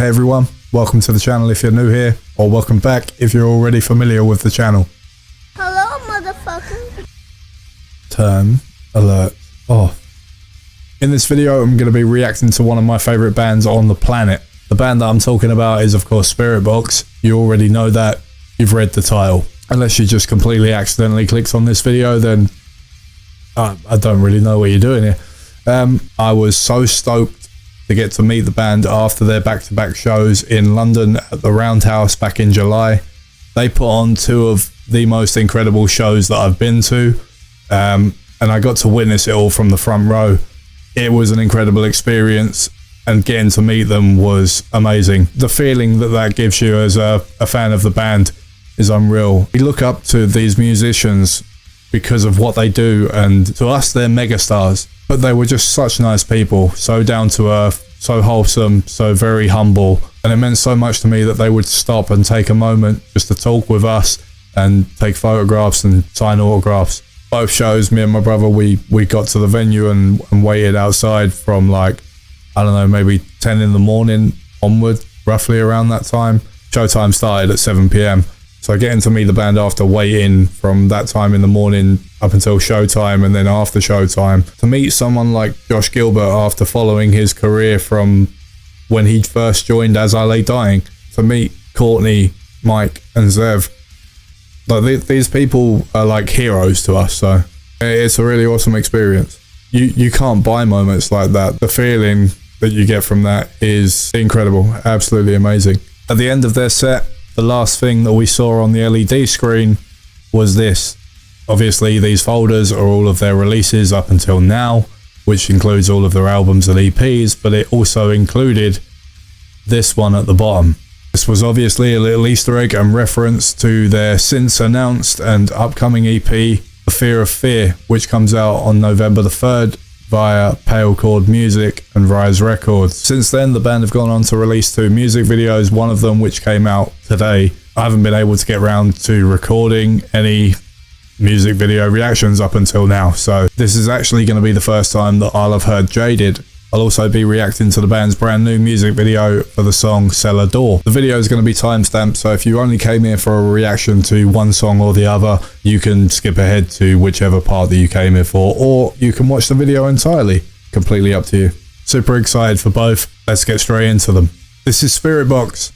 Hey everyone, welcome to the channel if you're new here, or welcome back if you're already familiar with the channel. Hello, motherfucker. Turn alert off. In this video, I'm going to be reacting to one of my favourite bands on the planet. The band that I'm talking about is, of course, Spiritbox. You already know that. You've read the title. Unless you just completely accidentally clicked on this video, then I don't really know what you're doing here. I was so stoked to get to meet the band after their back-to-back shows in London at the Roundhouse back in July. They put on two of the most incredible shows that I've been to, and I got to witness it all from the front row. It was an incredible experience, and getting to meet them was amazing. The feeling that gives you as a fan of the band is unreal. We look up to these musicians because of what they do, and to us they're megastars, but they were just such nice people, so down to earth, so wholesome, so very humble, and it meant so much to me that they would stop and take a moment just to talk with us and take photographs and sign autographs. Both shows, me and my brother, we got to the venue and waited outside from, like, I don't know, maybe 10 in the morning onward, roughly around that time. Showtime started at 7 PM. So getting to meet the band after waiting from that time in the morning up until showtime, and then after showtime, to meet someone like Josh Gilbert after following his career from when he first joined As I Lay Dying, to meet Courtney, Mike and Zev, like these people are like heroes to us. So it's a really awesome experience. You can't buy moments like that. The feeling that you get from that is incredible, absolutely amazing. At the end of their set, the last thing that we saw on the LED screen was this. Obviously, these folders are all of their releases up until now, which includes all of their albums and EPs, but it also included this one at the bottom. This was obviously a little Easter egg and reference to their since announced and upcoming EP, The Fear of Fear, which comes out on November the 3rd via Pale Chord Music and Rise Records. Since then, the band have gone on to release 2 music videos, one of them which came out today. I haven't been able to get around to recording any music video reactions up until now, so this is actually going to be the first time that I'll have heard Jaded. I'll also be reacting to the band's brand new music video for the song Cellar. The video is going to be timestamped, so if you only came here for a reaction to one song or the other, you can skip ahead to whichever part that you came here for, or you can watch the video entirely. Completely up to you. Super excited for both. Let's get straight into them. This is Spiritbox.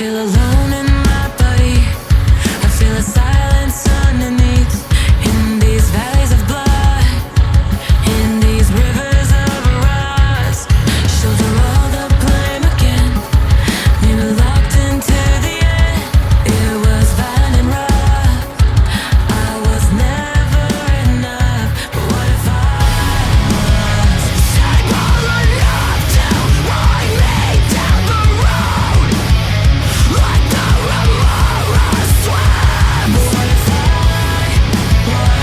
feel alone in my body. I feel a silence underneath. In these valleys of blood, in these rivers of rust. Shoulder all the blame again. Maybe locked into the end. It was violent and rough. I was never enough. But what if I was stable enough to wind me down the road like the Ramara swam? But what if I was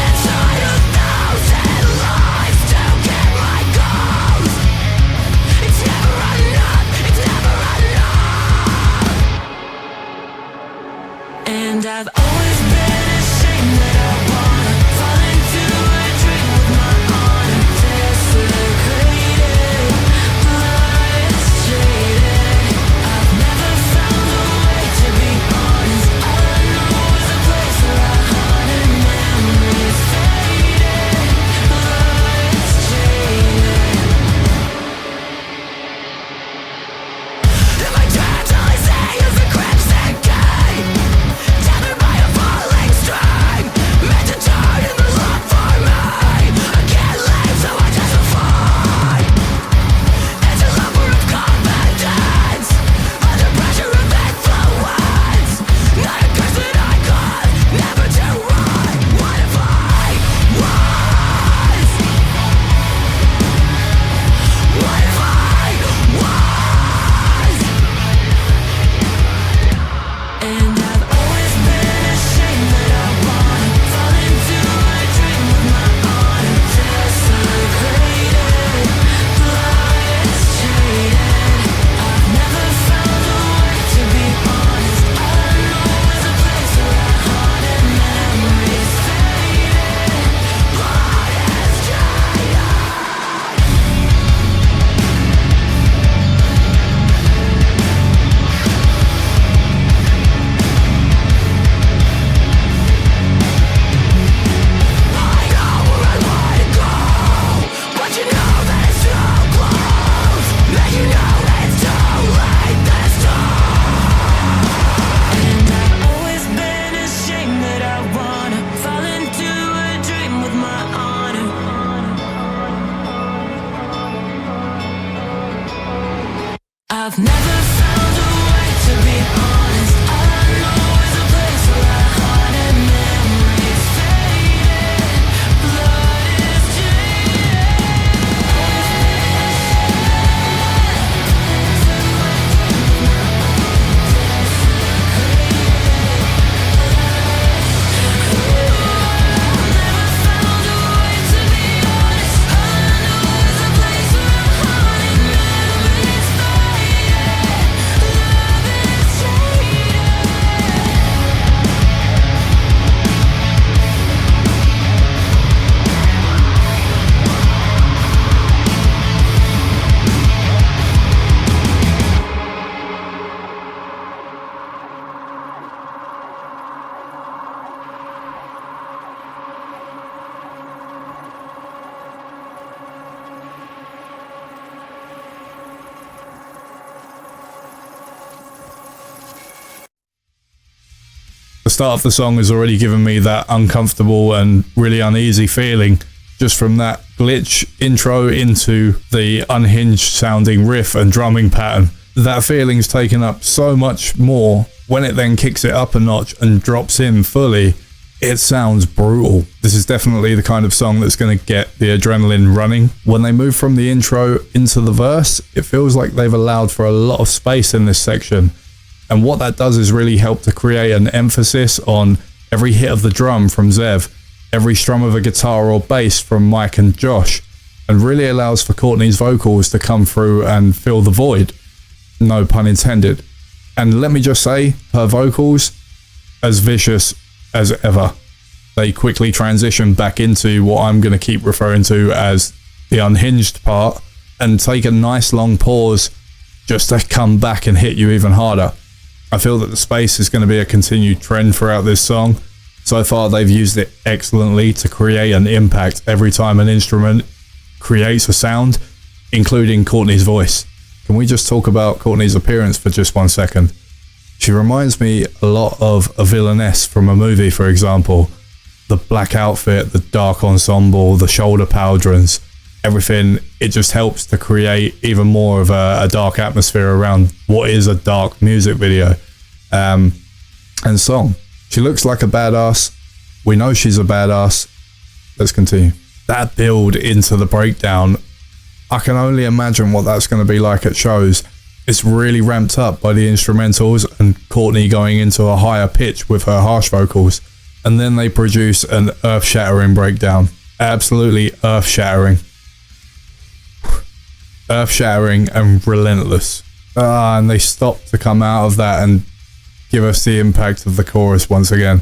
inside 1,000 lives to get my goals? It's never enough. It's never enough. And I've always been ashamed that I wanna fall into a dream with my honor desecrated, blood is jaded. I've never found a way to be honest. All I know is a place where I haunted, memories faded, blood is jaded. Am I totalizing as a crimson king? Tethered by a falling string, meant to turn in the love for me. I can't live, so I justify. It's a lover of confidence, under pressure of influence. Not a curse that I could never do right. What if I was? What if I was? And I've always been ashamed that I wanna fall into a dream with my honor desecrated, blood is jaded. I've never found a way to be honest. All I know is a place where I haunted, memories faded, blood is jaded. I know where I wanna go, but you know that it's too close. Man, you know that it's too late this time. And I've always been ashamed that I wanna fall into a dream with my honor. I've never found a way to be honest. All I know is a place where I haunted, memories faded, blood is The start of the song has already given me that uncomfortable and really uneasy feeling just from that glitch intro into the unhinged sounding riff and drumming pattern. That feeling's taken up so much more. When it then kicks it up a notch and drops in fully, it sounds brutal. This is definitely the kind of song that's going to get the adrenaline running. When they move from the intro into the verse, it feels like they've allowed for a lot of space in this section. And what that does is really help to create an emphasis on every hit of the drum from Zev, every strum of a guitar or bass from Mike and Josh, and really allows for Courtney's vocals to come through and fill the void. No pun intended. And let me just say, her vocals, as vicious as ever. They quickly transition back into what I'm going to keep referring to as the unhinged part, and take a nice long pause just to come back and hit you even harder. I feel that the space is going to be a continued trend throughout this song. So far they've used it excellently to create an impact every time an instrument creates a sound, including Courtney's voice. Can we just talk about Courtney's appearance for just 1 second? She reminds me a lot of a villainess from a movie, for example. The black outfit, the dark ensemble, the shoulder pauldrons, everything, it just helps to create even more of a dark atmosphere around what is a dark music video and song. She looks like a badass. We know she's a badass. Let's continue. That build into the breakdown, I can only imagine what that's going to be like at shows. It's really ramped up by the instrumentals and Courtney going into a higher pitch with her harsh vocals. And then they produce an earth-shattering breakdown. Absolutely earth-shattering. Earth-shattering and relentless. And they stop to come out of that and give us the impact of the chorus once again.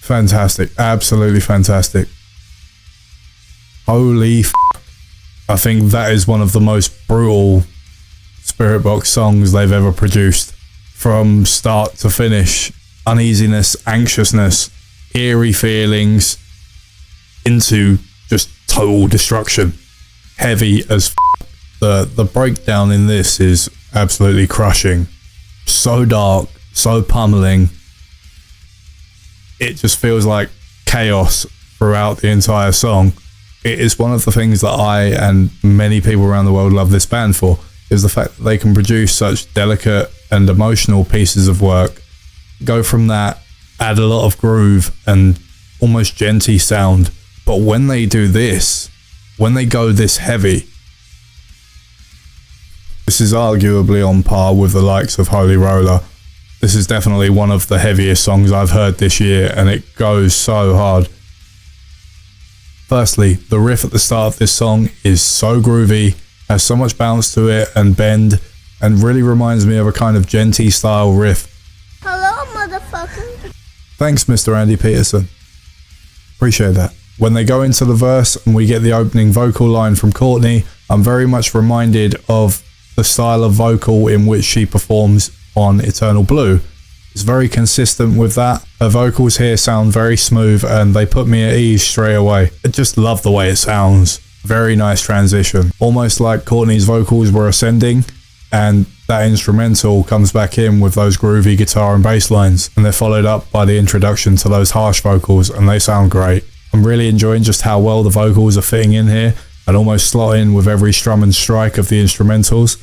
Fantastic. Absolutely fantastic. Holy f***. I think that is one of the most brutal Spiritbox songs they've ever produced. From start to finish. Uneasiness, anxiousness, eerie feelings, into just total destruction. Heavy as f***. The breakdown in this is absolutely crushing. So dark, so pummeling. It just feels like chaos throughout the entire song. It is one of the things that I and many people around the world love this band for, is the fact that they can produce such delicate and emotional pieces of work, go from that, add a lot of groove and almost genty sound. But when they do this, when they go this heavy, this is arguably on par with the likes of Holy Roller. This is definitely one of the heaviest songs I've heard this year, and it goes so hard. Firstly, the riff at the start of this song is so groovy, has so much bounce to it and bend, and really reminds me of a kind of genty style riff. Hello, motherfucker. Thanks, Mr. Andy Peterson. Appreciate that. When they go into the verse and we get the opening vocal line from Courtney, I'm very much reminded of the style of vocal in which she performs on Eternal Blue. It's very consistent with that. Her vocals here sound very smooth and they put me at ease straight away. I just love the way it sounds. Very nice transition. Almost like Courtney's vocals were ascending and that instrumental comes back in with those groovy guitar and bass lines, and they're followed up by the introduction to those harsh vocals, and they sound great. I'm really enjoying just how well the vocals are fitting in here and almost slot in with every strum and strike of the instrumentals.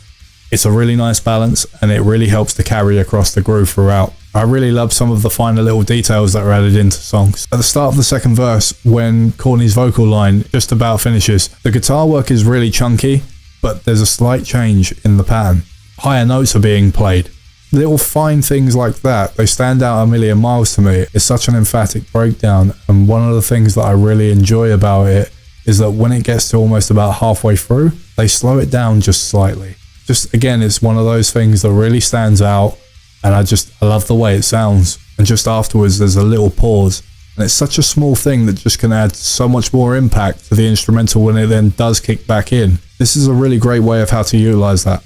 It's a really nice balance and it really helps to carry across the groove throughout. I really love some of the finer little details that are added into songs. At the start of the second verse, when Courtney's vocal line just about finishes, the guitar work is really chunky, but there's a slight change in the pattern. Higher notes are being played. Little fine things like that, they stand out a million miles to me. It's such an emphatic breakdown, and one of the things that I really enjoy about it is that when it gets to almost about halfway through, they slow it down just slightly. Just again, it's one of those things that really stands out, and I love the way it sounds. And just afterwards there's a little pause, and it's such a small thing that just can add so much more impact to the instrumental when it then does kick back in. This is a really great way of how to utilize that.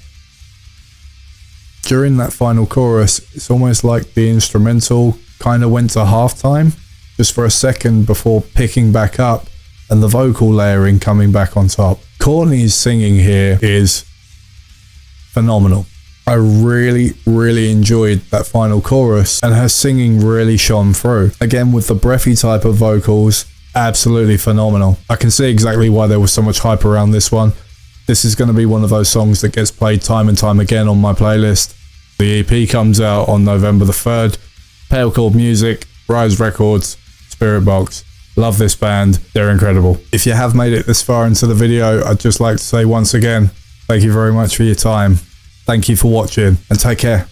During that final chorus, it's almost like the instrumental kind of went to halftime just for a second before picking back up and the vocal layering coming back on top. Courtney's singing here is phenomenal. I really enjoyed that final chorus, and her singing really shone through. Again, with the breathy type of vocals, absolutely phenomenal. I can see exactly why there was so much hype around this one. This is going to be one of those songs that gets played time and time again on my playlist. The EP comes out on November the 3rd. Pale Chord Music, Rise Records, Spiritbox. Love this band. They're incredible. If you have made it this far into the video, I'd just like to say once again, thank you very much for your time. Thank you for watching, and take care.